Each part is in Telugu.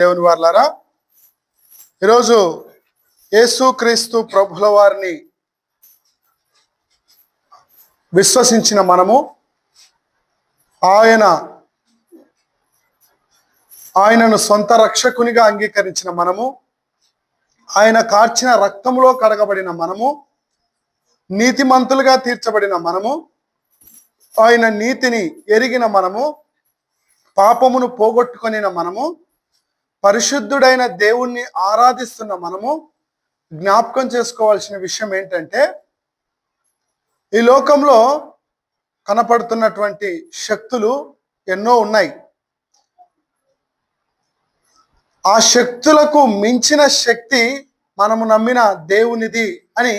దేవుని వారలారా, ఈరోజు యేసుక్రీస్తు ప్రభుల వారిని విశ్వసించిన మనము, ఆయనను సొంత రక్షకునిగా అంగీకరించిన మనము, ఆయన కార్చిన రక్తంలో కడగబడిన మనము, నీతిమంతులుగా తీర్చబడిన మనము, ఆయన నీతిని ఎరిగిన మనము, పాపమును పోగొట్టుకొనిన మనము, పరిశుద్ధుడైన దేవుణ్ణి ఆరాధిస్తున్న మనము జ్ఞాపకం చేసుకోవాల్సిన విషయం ఏంటంటే, ఈ లోకంలో కనపడుతున్నటువంటి శక్తులు ఎన్నో ఉన్నాయి. ఆ శక్తులకు మించిన శక్తి మనము నమ్మిన దేవునిది అని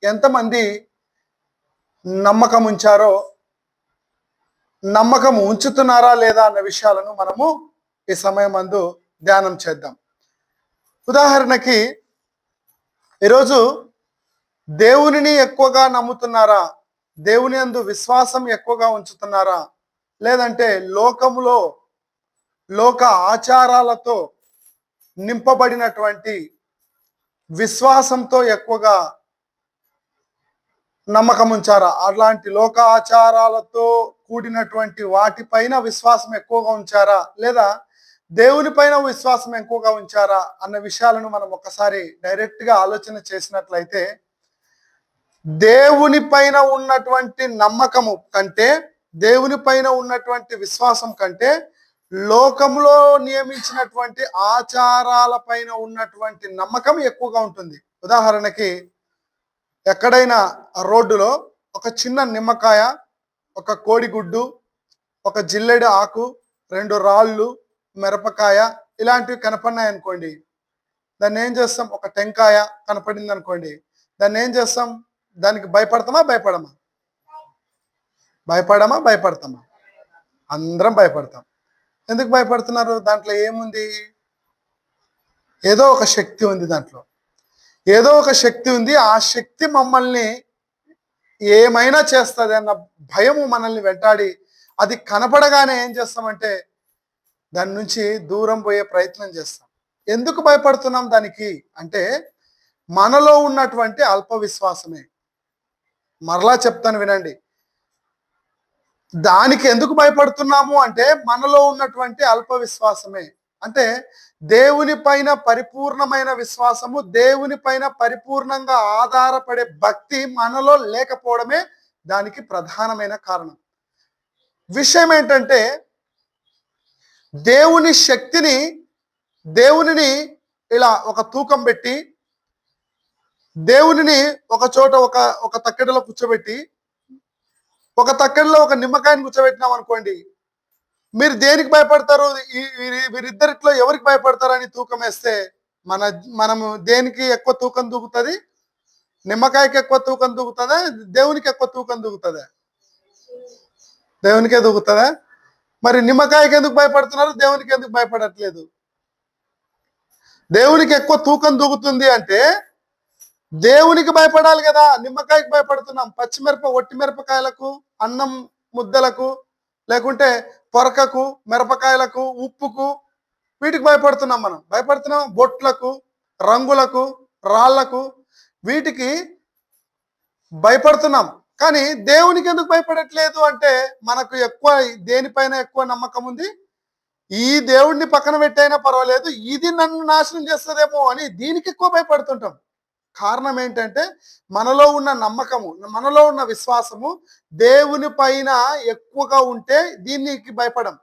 ఎంతమంది నమ్మకం ఉంచారో, నమ్మకం ఉంచుతున్నారా లేదా అన్న విషయాలను మనము ఈ సమయమందు ధ్యానం చేద్దాం. ఉదాహరణకి, ఈరోజు దేవునిని ఎక్కువగా నమ్ముతున్నారా, దేవుని యందు విశ్వాసం ఎక్కువగా ఉంచుతున్నారా, లేదంటే లోకములో లోక ఆచారాలతో నింపబడినటువంటి విశ్వాసంతో ఎక్కువగా నమ్మకం ఉంచారా? అలాంటి లోక ఆచారాలతో కూడినటువంటి వాటిపైన విశ్వాసం ఎక్కువగా ఉంచారా, లేదా దేవుని పైన విశ్వాసం ఎక్కువగా ఉంచారా అన్న విషయాలను మనం ఒకసారి డైరెక్ట్గా ఆలోచన చేసినట్లయితే, దేవుని పైన ఉన్నటువంటి నమ్మకము కంటే, దేవుని పైన ఉన్నటువంటి విశ్వాసం కంటే, లోకంలో నియమించినటువంటి ఆచారాల పైన ఉన్నటువంటి నమ్మకం ఎక్కువగా ఉంటుంది. ఉదాహరణకి, ఎక్కడైనా రోడ్డులో ఒక చిన్న నిమ్మకాయ, ఒక కోడిగుడ్డు, ఒక జిల్లెడు ఆకు, 2 రాళ్ళు, మిరపకాయ ఇలాంటివి కనపడినాయి అనుకోండి, దాన్ని ఏం చేస్తాం? ఒక టెంకాయ కనపడింది అనుకోండి, దాన్ని ఏం చేస్తాం? దానికి భయపడతామా భయపడమా? భయపడతామా? అందరం భయపడతాం. ఎందుకు భయపడుతున్నారు? దాంట్లో ఏముంది? ఏదో ఒక శక్తి ఉంది, దాంట్లో ఏదో ఒక శక్తి ఉంది. ఆ శక్తి మమ్మల్ని ఏమైనా చేస్తుంది అన్న భయము మనల్ని వెంటాడి, అది కనపడగానే ఏం చేస్తామంటే దాని నుంచి దూరం పోయే ప్రయత్నం చేస్తాం. ఎందుకు భయపడుతున్నాం దానికి అంటే, మనలో ఉన్నటువంటి అల్ప విశ్వాసమే. మరలా చెప్తాను వినండి. దానికి ఎందుకు భయపడుతున్నాము అంటే, మనలో ఉన్నటువంటి అల్ప విశ్వాసమే. అంటే దేవుని పైన పరిపూర్ణమైన విశ్వాసము, దేవుని పైన పరిపూర్ణంగా ఆధారపడే భక్తి మనలో లేకపోవడమే దానికి ప్రధానమైన కారణం. విషయం ఏంటంటే, దేవుని శక్తిని, దేవునిని ఇలా ఒక తూకం పెట్టి, దేవునిని ఒక చోట ఒక తక్కెడలో కూర్చోబెట్టి, ఒక తక్కెడలో ఒక నిమ్మకాయని కూర్చోబెట్టినాం అనుకోండి, మీరు దేనికి భయపడతారు? వీరిద్దరిట్లో ఎవరికి భయపడతారని తూకం వేస్తే మనము దేనికి ఎక్కువ తూకం దూకుతుంది? నిమ్మకాయకి ఎక్కువ తూకం దూకుతుందా, దేవునికి ఎక్కువ తూకం దూకుతుందా? దేవునికే దూకుతుందా? మరి నిమ్మకాయకి ఎందుకు భయపడుతున్నారు, దేవునికి ఎందుకు భయపడట్లేదు? దేవునికి ఎక్కువ తూకం దూకుతుంది అంటే దేవునికి భయపడాలి కదా. నిమ్మకాయకి భయపడుతున్నాం. పచ్చిమిరప ఒట్టి మిరపకాయలకు, అన్నం ముద్దలకు, లేకుంటే పొరకకు, మిరపకాయలకు, ఉప్పుకు, వీటికి భయపడుతున్నాం. మనం భయపడుతున్నాం. బొట్లకు, రంగులకు, రాళ్లకు, వీటికి భయపడుతున్నాం. కానీ దేవునికి ఎందుకు భయపడట్లేదు అంటే, మనకు ఎక్కువ దేనిపైన ఎక్కువ నమ్మకం ఉంది? ఈ దేవుడిని పక్కన పెట్టైనా పర్వాలేదు, ఇది నన్ను నాశనం చేస్తుందేమో అని దీనికి ఎక్కువ భయపడుతుంటాం. కారణం ఏంటంటే, మనలో ఉన్న నమ్మకము, మనలో ఉన్న విశ్వాసము దేవుని పైన ఎక్కువగా ఉంటే దీనికి భయపడం.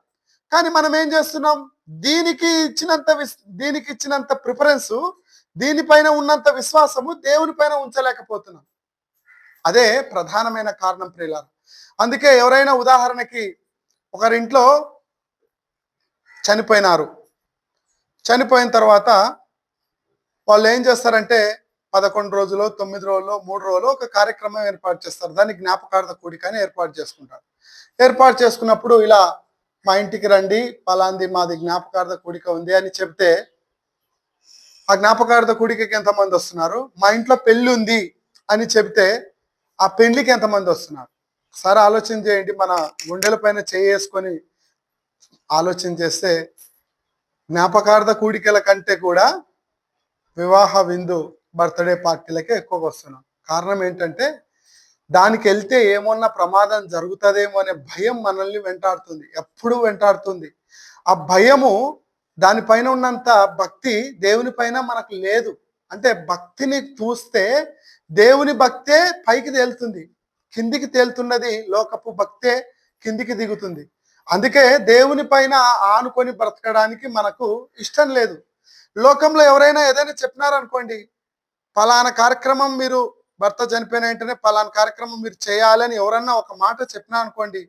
కానీ మనం ఏం చేస్తున్నాం? దీనికి ఇచ్చినంత ప్రిఫరెన్స్, దీనిపైన ఉన్నంత విశ్వాసము దేవుని పైన ఉంచలేకపోతున్నాం. అదే ప్రధానమైన కారణం ప్రియులారా. అందుకే ఎవరైనా ఉదాహరణకి ఒకరింట్లో చనిపోయినారు. చనిపోయిన తర్వాత వాళ్ళు ఏం చేస్తారంటే 11 రోజులు, 9 రోజులు, 3 రోజులు ఒక కార్యక్రమం ఏర్పాటు చేస్తారు. దాన్ని జ్ఞాపకార్థ కూడిక అని ఏర్పాటు చేసుకుంటారు. ఏర్పాటు చేసుకున్నప్పుడు ఇలా, మా ఇంటికి రండి, పలాంది మాది జ్ఞాపకార్థ కూడిక ఉంది అని చెప్తే, ఆ జ్ఞాపకార్థ కూడికకి ఎంతమంది వస్తున్నారు? మా ఇంట్లో పెళ్ళి ఉంది అని చెప్తే ఆ పెళ్లికి ఎంతమంది వస్తున్నారు? సరే ఆలోచన చేయండి. మన గుండెల పైన చేసుకొని ఆలోచన చేస్తే జ్ఞాపకార్థ కూడికల కంటే కూడా వివాహ విందు బర్త్డే పార్టీలకే ఎక్కువగా వస్తున్నాం. కారణం ఏంటంటే దానికి వెళ్తే ఏమన్నా ప్రమాదం జరుగుతుందేమో అనే భయం మనల్ని వెంటాడుతుంది, ఎప్పుడూ వెంటాడుతుంది. ఆ భయము, దానిపైన ఉన్నంత భక్తి దేవుని పైన మనకు లేదు. అంటే భక్తిని చూస్తే దేవుని భక్తే పైకి తేలుతుంది, కిందికి తేలుతున్నది లోకపు భక్తే కిందికి దిగుతుంది. అందుకే దేవుని పైన ఆనుకొని బ్రతకడానికి మనకు ఇష్టం లేదు. లోకంలో ఎవరైనా ఏదైనా చెప్పినారనుకోండి, పలానా కార్యక్రమం మీరు భర్త చనిపోయిన వెంటనే పలానా కార్యక్రమం మీరు చేయాలని ఎవరన్నా ఒక మాట చెప్పినా అనుకోండి,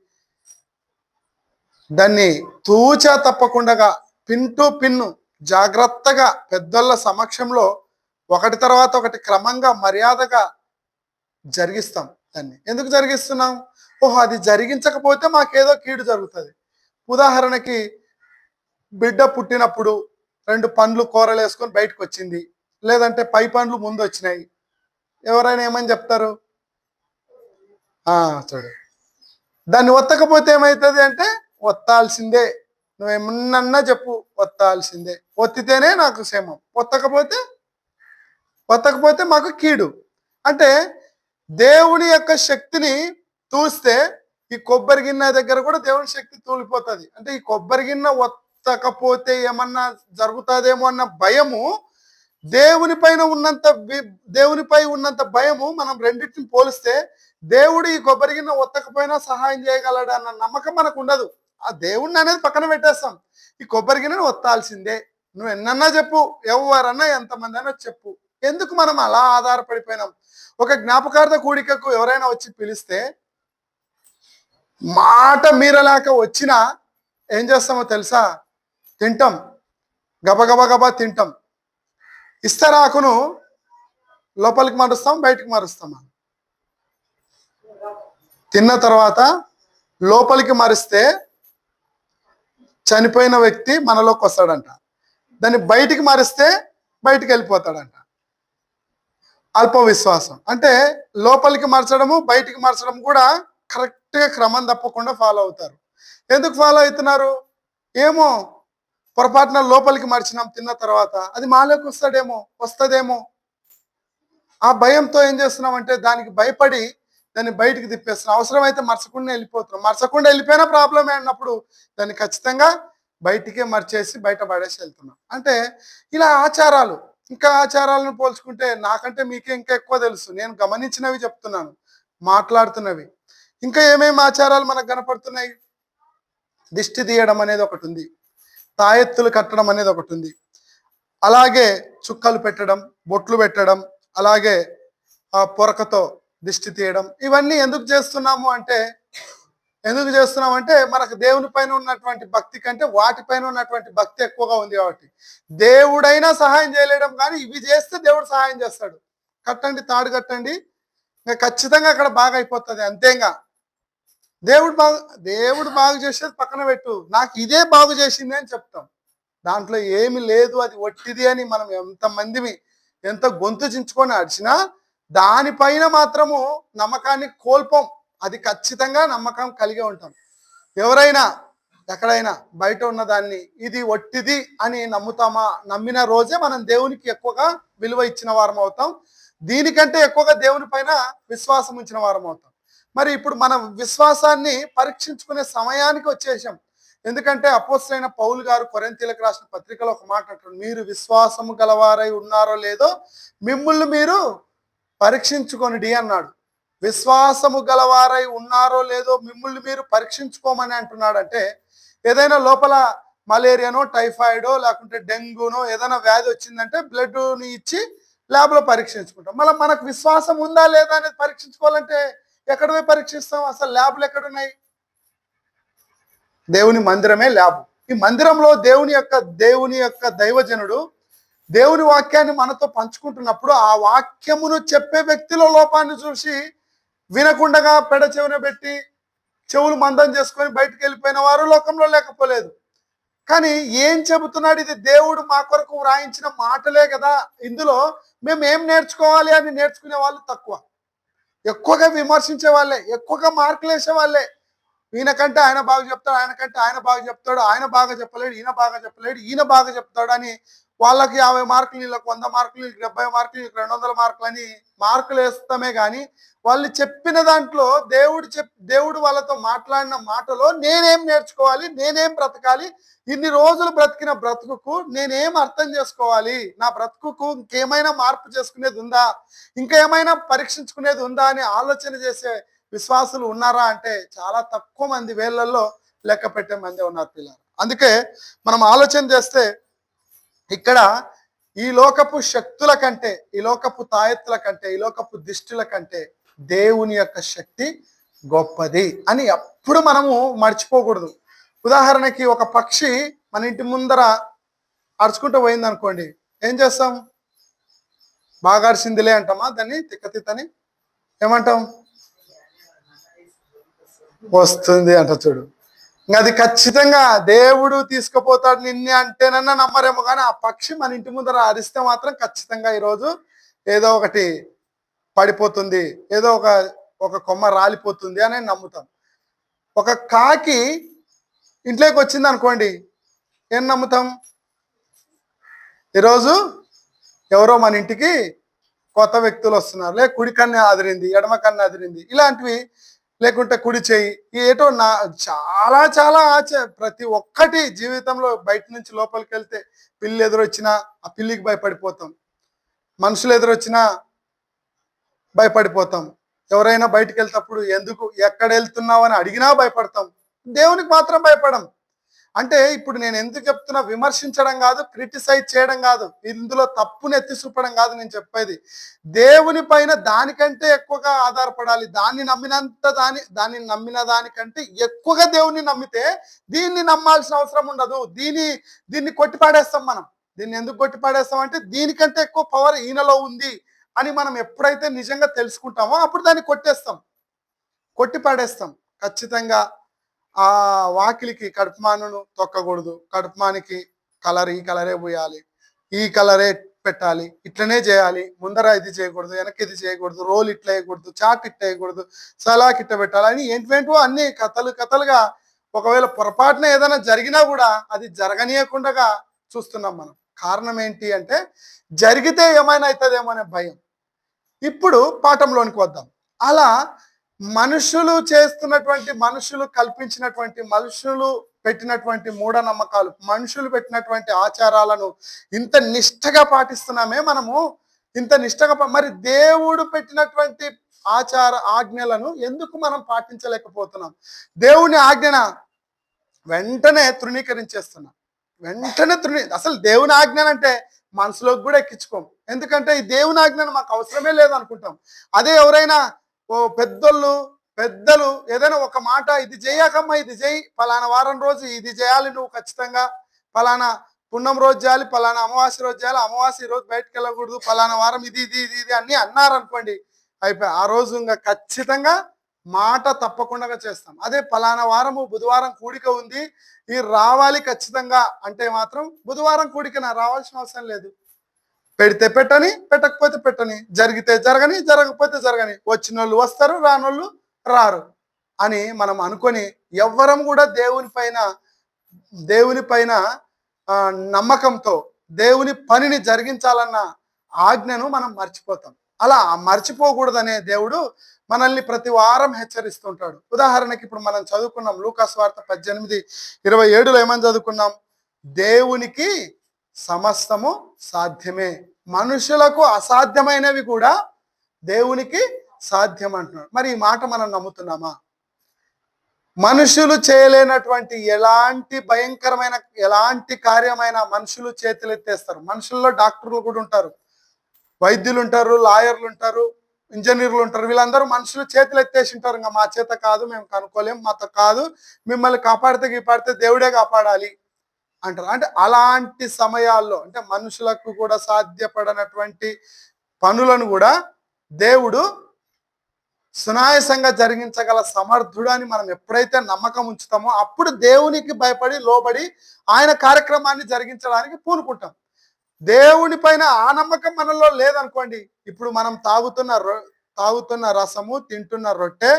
దాన్ని తూచా తప్పకుండా పిన్ టు పిన్ను జాగ్రత్తగా పెద్దోళ్ళ సమక్షంలో ఒకటి తర్వాత ఒకటి క్రమంగా మర్యాదగా జరిగిస్తాం. దాన్ని ఎందుకు జరిగిస్తున్నాం? ఓహో, అది జరిగించకపోతే మాకేదో కీడు జరుగుతుంది. ఉదాహరణకి బిడ్డ పుట్టినప్పుడు 2 పండ్లు కూరలు వేసుకొని బయటకు వచ్చింది, లేదంటే పై పండ్లు ముందు వచ్చినాయి, ఎవరైనా ఏమని చెప్తారు? చూడు, దాన్ని ఒత్తకపోతే ఏమవుతుంది అంటే, ఒత్తాల్సిందే, నువ్వేమన్నా చెప్పు, ఒత్తాల్సిందే. ఒత్తితేనే నాకు క్షేమం, ఒత్తకపోతే మాకు కీడు. అంటే దేవుని యొక్క శక్తిని చూస్తే ఈ కొబ్బరి గిన్నె దగ్గర కూడా దేవుని శక్తి తూలిపోతుంది. అంటే ఈ కొబ్బరి గిన్నె ఒత్తకపోతే ఏమన్నా జరుగుతుందేమో అన్న భయము, దేవునిపై ఉన్నంత భయము మనం రెండింటిని పోలిస్తే దేవుడు ఈ కొబ్బరి గిన్నె ఒత్తకపోయినా సహాయం చేయగలడు అన్న నమ్మకం మనకు ఉండదు. ఆ దేవుడిని అనేది పక్కన పెట్టేస్తాం. ఈ కొబ్బరి గిన్నెను ఒత్తాల్సిందే, నువ్వు ఎన్నన్నా చెప్పు, ఎవరన్నా ఎంతమంది అయినా చెప్పు. ఎందుకు మనం అలా ఆధారపడిపోయినాం? ఒక జ్ఞాపకార్థ కూడికకు ఎవరైనా వచ్చి పిలిస్తే మాట మీరలేక వచ్చినా ఏం చేస్తామో తెలుసా? తింటాం, గబగబా తింటాం. ఇస్తరాకును లోపలికి మారుస్తాం, బయటికి మారుస్తాం. తిన్న తర్వాత లోపలికి మరిస్తే చనిపోయిన వ్యక్తి మనలోకి వస్తాడంట, దాన్ని బయటికి మారిస్తే బయటికి వెళ్ళిపోతాడంట. అల్ప విశ్వాసం అంటే లోపలికి మార్చడము బయటికి మార్చడం కూడా కరెక్ట్గా క్రమం తప్పకుండా ఫాలో అవుతారు. ఎందుకు ఫాలో అవుతున్నారు? ఏమో, పొరపాటున లోపలికి మార్చినాం, తిన్న తర్వాత అది మాలోకి వస్తుందేమో ఆ భయంతో ఏం చేస్తున్నామంటే దానికి భయపడి దాన్ని బయటికి తిప్పేస్తున్నాం. అవసరమైతే మరచకుండా వెళ్ళిపోతున్నాం. మరచకుండా వెళ్ళిపోయినా ప్రాబ్లమే అన్నప్పుడు దాన్ని ఖచ్చితంగా బయటికే మర్చేసి బయట పడేసి వెళ్తున్నాం. అంటే ఇలా ఆచారాలు, ఇంకా ఆచారాలను పోల్చుకుంటే నాకంటే మీకే ఇంకా ఎక్కువ తెలుసు. నేను గమనించినవి చెప్తున్నాను, మాట్లాడుతున్నవి. ఇంకా ఏమేమి ఆచారాలు మనకు కనపడుతున్నాయి? దిష్టి తీయడం అనేది ఒకటి ఉంది, తాయెత్తులు కట్టడం అనేది ఒకటి ఉంది, అలాగే చుక్కలు పెట్టడం, బొట్లు పెట్టడం, అలాగే పొరకతో దిష్టి తీయడం. ఇవన్నీ ఎందుకు చేస్తున్నామంటే మనకు దేవుని పైన ఉన్నటువంటి భక్తి కంటే వాటిపైన ఉన్నటువంటి భక్తి ఎక్కువగా ఉంది కాబట్టి. దేవుడైనా సహాయం చేయలేడం, కానీ ఇవి చేస్తే దేవుడు సహాయం చేస్తాడు. కట్టండి, తాడు కట్టండి, ఇంకా ఖచ్చితంగా అక్కడ బాగా అయిపోతుంది. అంతేగా దేవుడు బాగు చేసేది పక్కన పెట్టు, నాకు ఇదే బాగు చేసింది అని చెప్తాం. దాంట్లో ఏమి లేదు, అది ఒట్టిది అని మనం ఎంత గొంతు చించుకొని అడిచినా దానిపైన మాత్రము నమ్మకాన్ని కోల్పోం. అది ఖచ్చితంగా నమ్మకం కలిగి ఉంటాం. ఎవరైనా ఎక్కడైనా బయట ఉన్నదాన్ని ఇది ఒట్టిది అని నమ్ముతామా? నమ్మిన రోజే మనం దేవునికి ఎక్కువగా విలువ ఇచ్చిన వారం అవుతాం. దీనికంటే ఎక్కువగా దేవుని పైన విశ్వాసం ఉంచిన వారం అవుతాం. మరి ఇప్పుడు మనం విశ్వాసాన్ని పరీక్షించుకునే సమయానికి వచ్చేసాం. ఎందుకంటే అపోస్తలుడైన పౌలు గారు కొరింథీయులకు రాసిన పత్రికలో ఒక మాట అంటారు, మీరు విశ్వాసము గలవారై ఉన్నారో లేదో మిమ్ముల్ని మీరు పరీక్షించుకొనిడి అన్నాడు. విశ్వాసము గలవారై ఉన్నారో లేదో మిమ్ముల్ని మీరు పరీక్షించుకోమని అంటున్నాడు. అంటే ఏదైనా లోపల మలేరియానో, టైఫాయిడో, లేకుంటే డెంగ్యూనో ఏదైనా వ్యాధి వచ్చిందంటే బ్లడ్ని ఇచ్చి ల్యాబ్లో పరీక్షించుకుంటాం. మళ్ళీ మనకు విశ్వాసం ఉందా లేదా అనేది పరీక్షించుకోవాలంటే ఎక్కడ పోయి పరీక్షిస్తాం? అసలు ల్యాబ్లు ఎక్కడున్నాయి? దేవుని మందిరమే ల్యాబ్. ఈ మందిరంలో దేవుని యొక్క దైవజనుడు దేవుని వాక్యాన్ని మనతో పంచుకుంటున్నప్పుడు ఆ వాక్యమును చెప్పే వ్యక్తిలో లోపాన్ని చూసి వినకుండగా పెడ చెవున పెట్టి చెవులు మందం చేసుకొని బయటికి వెళ్ళిపోయిన వారు లోకంలో లేకపోలేదు. కానీ ఏం చెబుతున్నాడు? ఇది దేవుడు మా కొరకు వ్రాయించిన మాటలే కదా, ఇందులో మేము ఏం నేర్చుకోవాలి అని నేర్చుకునే వాళ్ళు తక్కువ. ఎక్కువగా విమర్శించే వాళ్ళే, ఎక్కువగా మార్కులు వేసే వాళ్ళే, ఈయనకంటే ఆయన బాగా చెప్తాడు, ఆయనకంటే ఆయన బాగా చెప్తాడు, ఆయన బాగా చెప్పలేడు, ఈయన బాగా చెప్పలేడు, ఈయన బాగా చెప్తాడు అని వాళ్ళకి 50 మార్కులు, వీళ్ళకి 100 మార్కులు, వీళ్ళకి 70 మార్కులు, వీళ్ళకి 200 మార్కులు అని మార్కులు వేస్తామే కానీ వాళ్ళు చెప్పిన దాంట్లో దేవుడు వాళ్ళతో మాట్లాడిన మాటలో నేనేం నేర్చుకోవాలి, నేనేం బ్రతకాలి, ఇన్ని రోజులు బ్రతికిన బ్రతుకుకు నేనేం అర్థం చేసుకోవాలి, నా బ్రతుకుకు ఇంకేమైనా మార్పు చేసుకునేది ఉందా, ఇంకేమైనా పరీక్షించుకునేది ఉందా అని ఆలోచన చేసే విశ్వాసులు ఉన్నారా అంటే చాలా తక్కువ మంది, వేళ్ళల్లో లెక్క పెట్టే మంది ఉన్నారు పిల్లలు. అందుకే మనం ఆలోచన చేస్తే ఇక్కడ ఈ లోకపు శక్తుల కంటే, ఈ లోకపు తాయెత్తుల కంటే, ఈ లోకపు దిష్టుల కంటే దేవుని యొక్క శక్తి గొప్పది అని ఎప్పుడు మనము మర్చిపోకూడదు. ఉదాహరణకి ఒక పక్షి మన ఇంటి ముందర అరుచుకుంటూ పోయింది అనుకోండి, ఏం చేస్తాం? బాగా అరిసిందిలే అంటామా దాన్ని? తిక్కతిత్తని ఏమంటాం? వస్తుంది అంట చూడు. అది ఖచ్చితంగా దేవుడు తీసుకుపోతాడు నిన్నే అంటేనన్నా నమ్మరేమో, కానీ ఆ పక్షి మన ఇంటి ముందర అరిస్తే మాత్రం ఖచ్చితంగా ఈరోజు ఏదో ఒకటి పడిపోతుంది, ఏదో ఒక కొమ్మ రాలిపోతుంది అని నమ్ముతాం. ఒక కాకి ఇంట్లోకి వచ్చింది అనుకోండి, ఏం నమ్ముతాం? ఈరోజు ఎవరో మన ఇంటికి కొత్త వ్యక్తులు వస్తున్నారు, లే కుడి కన్ను అదిరింది, ఎడమ కన్ను అదిరింది, ఇలాంటివి, లేకుంటే కుడి చేయి, ఏటో చాలా చాలా ప్రతి ఒక్కటి జీవితంలో బయట నుంచి లోపలికి వెళ్తే పిల్లి ఎదురొచ్చినా ఆ పిల్లికి భయపడిపోతాం, మనుషులు ఎదురొచ్చినా భయపడిపోతాం, ఎవరైనా బయటకు వెళ్తేప్పుడు ఎందుకు ఎక్కడ వెళ్తున్నావు అని అడిగినా భయపడతాం, దేవునికి మాత్రం భయపడం. అంటే ఇప్పుడు నేను ఎందుకు చెప్తున్నా, విమర్శించడం కాదు, క్రిటిసైజ్ చేయడం కాదు, ఇందులో తప్పును ఎత్తి చూపడం కాదు నేను చెప్పేది. దేవుని పైన దానికంటే ఎక్కువగా ఆధారపడాలి. దాన్ని నమ్మిన దానికంటే ఎక్కువగా దేవుని నమ్మితే దీన్ని నమ్మాల్సిన అవసరం ఉండదు. దీన్ని కొట్టిపాడేస్తాం మనం. దీన్ని ఎందుకు కొట్టిపాడేస్తాం అంటే దీనికంటే ఎక్కువ పవర్ ఈయనలో ఉంది అని మనం ఎప్పుడైతే నిజంగా తెలుసుకుంటామో అప్పుడు దాన్ని కొట్టిపాడేస్తాం. ఖచ్చితంగా ఆ వాకిలికి కడుపుమానును తొక్కకూడదు, కడుపుమానికి ఈ కలరే పోయాలి, ఈ కలరే పెట్టాలి, ఇట్లనే చేయాలి, ముందర ఇది చేయకూడదు, వెనక్కి ఇది చేయకూడదు, రోల్ ఇట్లా వేయకూడదు, చాట్ ఇట్లా వేయకూడదు, సలాక్ ఇట్లా పెట్టాలి అని ఏంటో అన్ని కథలుగా ఒకవేళ పొరపాటున ఏదైనా జరిగినా కూడా అది జరగనీయకుండా చూస్తున్నాం మనం. కారణం ఏంటి అంటే జరిగితే ఏమైనా అవుతుందేమో అనే భయం. ఇప్పుడు పాఠంలోనికి వద్దాం. అలా మనుషులు చేస్తున్నటువంటి, మనుషులు కల్పించినటువంటి, మనుషులు పెట్టినటువంటి మూఢనమ్మకాలు, మనుషులు పెట్టినటువంటి ఆచారాలను ఇంత నిష్ఠగా పాటిస్తున్నామే మనము, ఇంత నిష్ఠగా. మరి దేవుడు పెట్టినటువంటి ఆజ్ఞలను ఎందుకు మనం పాటించలేకపోతున్నాం? దేవుని ఆజ్ఞన వెంటనే తృణీకరించేస్తున్నాం, అసలు దేవుని ఆజ్ఞనంటే మనసులోకి కూడా ఎక్కించుకోం. ఎందుకంటే ఈ దేవుని ఆజ్ఞను మాకు అవసరమే లేదు అనుకుంటాం. అదే ఎవరైనా పెద్దలు ఏదైనా ఒక మాట, ఇది చేయకమ్మా, ఇది చేయి, ఫలానా వారం రోజు ఇది చేయాలి, నువ్వు ఖచ్చితంగా ఫలానా పుణ్యం రోజు చేయాలి, ఫలానా అమావాస్య రోజు చేయాలి, అమావాస్య రోజు బయటకు వెళ్ళకూడదు, ఫలానా వారం ఇది ఇది ఇది ఇది అన్ని అన్నారనుకోండి, అయిపోయి ఆ రోజు ఇంకా ఖచ్చితంగా మాట తప్పకుండా చేస్తాం. అదే ఫలానా వారము బుధవారం కూడిక ఉంది, ఈ రావాలి ఖచ్చితంగా అంటే మాత్రం బుధవారం కూడిక నా రావాల్సిన అవసరం లేదు. పెడితే పెట్టని, పెట్టకపోతే పెట్టని, జరిగితే జరగని, జరగకపోతే జరగని, వచ్చిన వాళ్ళు వస్తారు, రానోళ్ళు రారు అని మనం అనుకొని ఎవ్వరం కూడా దేవుని పైన నమ్మకంతో దేవుని పనిని జరిగించాలన్న ఆజ్ఞను మనం మర్చిపోతాం. అలా మర్చిపోకూడదనే దేవుడు మనల్ని ప్రతి వారం హెచ్చరిస్తుంటాడు. ఉదాహరణకి ఇప్పుడు మనం చదువుకున్నాం లూకా సువార్త 18:27లో ఏమని చదువుకున్నాం? దేవునికి సమస్తము సాధ్యమే, మనుషులకు అసాధ్యమైనవి కూడా దేవునికి సాధ్యం అంటున్నాడు. మరి ఈ మాట మనం నమ్ముతున్నామా? మనుషులు చేయలేనటువంటి ఎలాంటి భయంకరమైన ఎలాంటి కార్యమైన మనుషులు చేతులెత్తేస్తారు. మనుషుల్లో డాక్టర్లు కూడా ఉంటారు, వైద్యులు ఉంటారు, లాయర్లు ఉంటారు, ఇంజనీర్లు ఉంటారు. వీళ్ళందరూ మనుషులు చేతులు ఎత్తేసి ఉంటారు, ఇంకా మా చేత కాదు, మేము కనుక్కోలేం, మాతో కాదు, మిమ్మల్ని కాపాడితే దేవుడే కాపాడాలి అంటారు. అంటే అలాంటి సమయాల్లో, అంటే మనుషులకు కూడా సాధ్యపడనటువంటి పనులను కూడా దేవుడు సునాయాసంగా జరిగించగల సమర్థుడని మనం ఎప్పుడైతే నమ్మకం ఉంచుతామో అప్పుడు దేవునికి భయపడి లోబడి ఆయన కార్యక్రమాన్ని జరిగించడానికి పూనుకుంటాం. దేవుని పైన ఆ నమ్మకం మనలో లేదనుకోండి, ఇప్పుడు మనం తాగుతున్న తాగుతున్న రసము, తింటున్న రొట్టె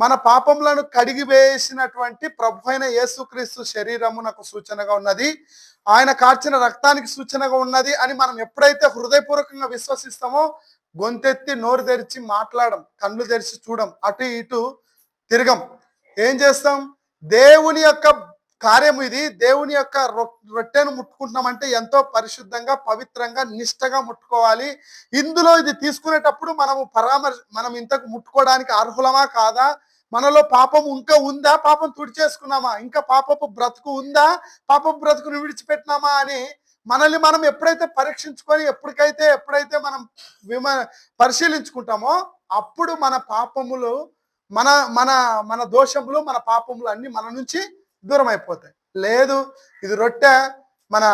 మన పాపములను కడిగి వేసినటువంటి ప్రభు అయిన యేసుక్రీస్తు శరీరమునకు సూచనగా ఉన్నది, ఆయన కార్చిన రక్తానికి సూచనగా ఉన్నది అని మనం ఎప్పుడైతే హృదయపూర్వకంగా విశ్వసిస్తామో గొంతెత్తి నోరు తెరిచి మాట్లాడం, కళ్ళు తెరిచి చూడం, అటు ఇటు తిరగం. ఏం చేస్తాం? దేవుని యొక్క కార్యం ఇది. దేవుని యొక్క రొట్టెను ముట్టుకుంటున్నామంటే ఎంతో పరిశుద్ధంగా, పవిత్రంగా, నిష్టగా ముట్టుకోవాలి. ఇందులో ఇది తీసుకునేటప్పుడు మనం ఇంతకు ముట్టుకోవడానికి అర్హులమా కాదా, మనలో పాపం ఇంకా ఉందా, పాపం తుడిచేసుకున్నామా, ఇంకా పాపపు బ్రతుకు ఉందా, పాపపు బ్రతుకును విడిచిపెట్టినామా అని మనల్ని మనం ఎప్పుడైతే పరీక్షించుకొని ఎప్పుడైతే మనం పరిశీలించుకుంటామో అప్పుడు మన పాపములు, మన మన మన దోషములు, మన పాపములు అన్ని మన నుంచి దూరం అయిపోతాయి. లేదు, ఇది రొట్టె మన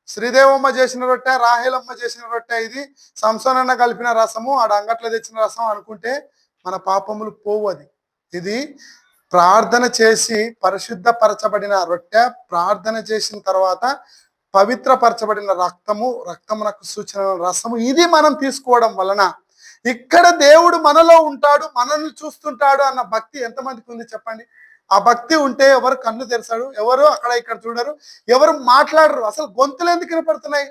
శ్రీదేవమ్మ చేసిన రొట్టె, రాహేలమ్మ చేసిన రొట్టె, ఇది సంసోనన్న కలిపిన రసము, ఆడ అంగట్లో తెచ్చిన రసం అనుకుంటే మన పాపములు పోవు. ఇది ప్రార్థన చేసి పరిశుద్ధపరచబడిన రొట్టె, ప్రార్థన చేసిన తర్వాత పవిత్రపరచబడిన రక్తమునకు సూచన రసము, ఇది మనం తీసుకోవడం వలన ఇక్కడ దేవుడు మనలో ఉంటాడు, మనల్ని చూస్తుంటాడు అన్న భక్తి ఎంతమందికి ఉంది చెప్పండి? ఆ భక్తి ఉంటే ఎవరు కన్ను తెరచాడు, ఎవరు అక్కడ ఇక్కడ చూడరు, ఎవరు మాట్లాడరు. అసలు గొంతులు ఎందుకు వినపడుతున్నాయి?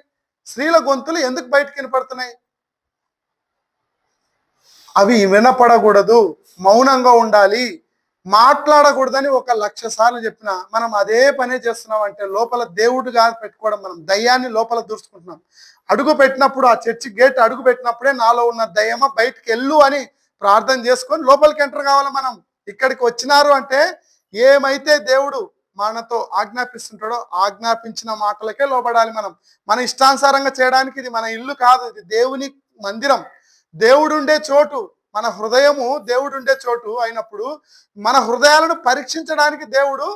స్త్రీల గొంతులు ఎందుకు బయటకు వినపడుతున్నాయి? అవి వినపడకూడదు, మౌనంగా ఉండాలి, మాట్లాడకూడదని 1,00,000 సార్లు చెప్పినా మనం అదే పనే చేస్తున్నాం. అంటే లోపల దేవుడుగా పెట్టుకోవడం, మనం దయ్యాన్ని లోపల దూర్చుకుంటున్నాం. అడుగు పెట్టినప్పుడు, ఆ చర్చి గేట్ అడుగు పెట్టినప్పుడే నాలో ఉన్న దయ్యమా బయటికి వెళ్ళు అని ప్రార్థన చేసుకొని లోపలికి ఎంటర్ కావాలి. మనం ఇక్కడికి వచ్చినారు అంటే ఏమైతే దేవుడు మనతో ఆజ్ఞాపిస్తుంటాడో ఆజ్ఞాపించిన మాటలకే లోబడాలి. మన ఇష్టానుసారంగా చేయడానికి ఇది మన ఇల్లు కాదు, ఇది దేవుని మందిరం, దేవుడుండే చోటు. మన హృదయము దేవుడుండే చోటు అయినప్పుడు మన హృదయాలను పరీక్షించడానికి దేవుడు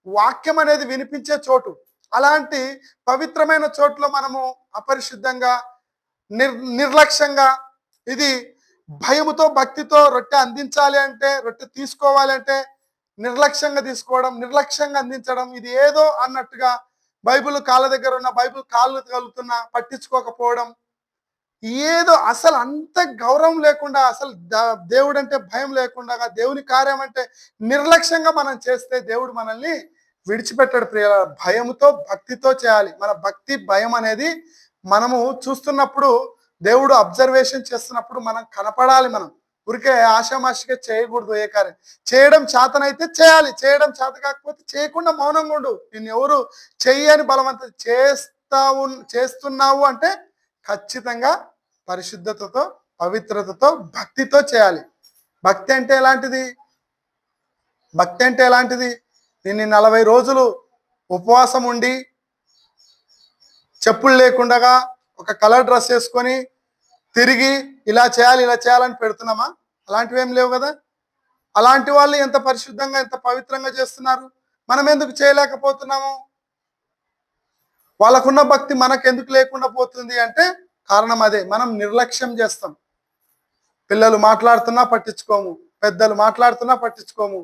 వాక్యం అనేది వినిపించే చోటు. అలాంటి పవిత్రమైన చోట్ల మనము అపరిశుద్ధంగా, నిర్లక్ష్యంగా, ఇది భయముతో భక్తితో రొట్టె అందించాలి అంటే, రొట్టె తీసుకోవాలి అంటే నిర్లక్ష్యంగా తీసుకోవడం, నిర్లక్ష్యంగా అందించడం, ఇది ఏదో అన్నట్టుగా బైబిల్ కాళ్ళ దగ్గర ఉన్న బైబిల్ కాళ్ళు కలుగుతున్నా పట్టించుకోకపోవడం, ఏదో అసలు అంత గౌరవం లేకుండా, అసలు దేవుడు అంటే భయం లేకుండా, దేవుని కార్యం అంటే నిర్లక్ష్యంగా మనం చేస్తే దేవుడు మనల్ని విడిచిపెట్టాడు. ప్రియ, భయముతో భక్తితో చేయాలి. మన భక్తి భయం అనేది మనము చూస్తున్నప్పుడు, దేవుడు అబ్జర్వేషన్ చేస్తున్నప్పుడు మనం కనపడాలి. మనం ఊరికే ఆషామాషిగా చేయకూడదు. ఏ కార్యం చేయడం చేతనైతే చేయాలి, చేయడం చేత కాకపోతే చేయకుండా మౌనంగా ఉండు. నిన్ను ఎవరు చెయ్యని బలవంతం చేస్తున్నావు అంటే ఖచ్చితంగా పరిశుద్ధతతో, పవిత్రతతో, భక్తితో చేయాలి. భక్తి అంటే ఎలాంటిది? భక్తి అంటే ఎలాంటిది? నిన్ను 40 రోజులు ఉపవాసం ఉండి చెప్పులు లేకుండా ఒక కలర్ డ్రెస్ వేసుకొని తిరిగి ఇలా చేయాలని పెడుతున్నామా? అలాంటివి ఏం లేవు కదా. అలాంటి వాళ్ళు ఎంత పరిశుద్ధంగా, ఎంత పవిత్రంగా చేస్తున్నారు, మనం ఎందుకు చేయలేకపోతున్నాము? వాళ్ళకున్న భక్తి మనకెందుకు లేకుండా పోతుంది అంటే కారణం అదే, మనం నిర్లక్ష్యం చేస్తాం. పిల్లలు మాట్లాడుతున్నా పట్టించుకోము, పెద్దలు మాట్లాడుతున్నా పట్టించుకోము,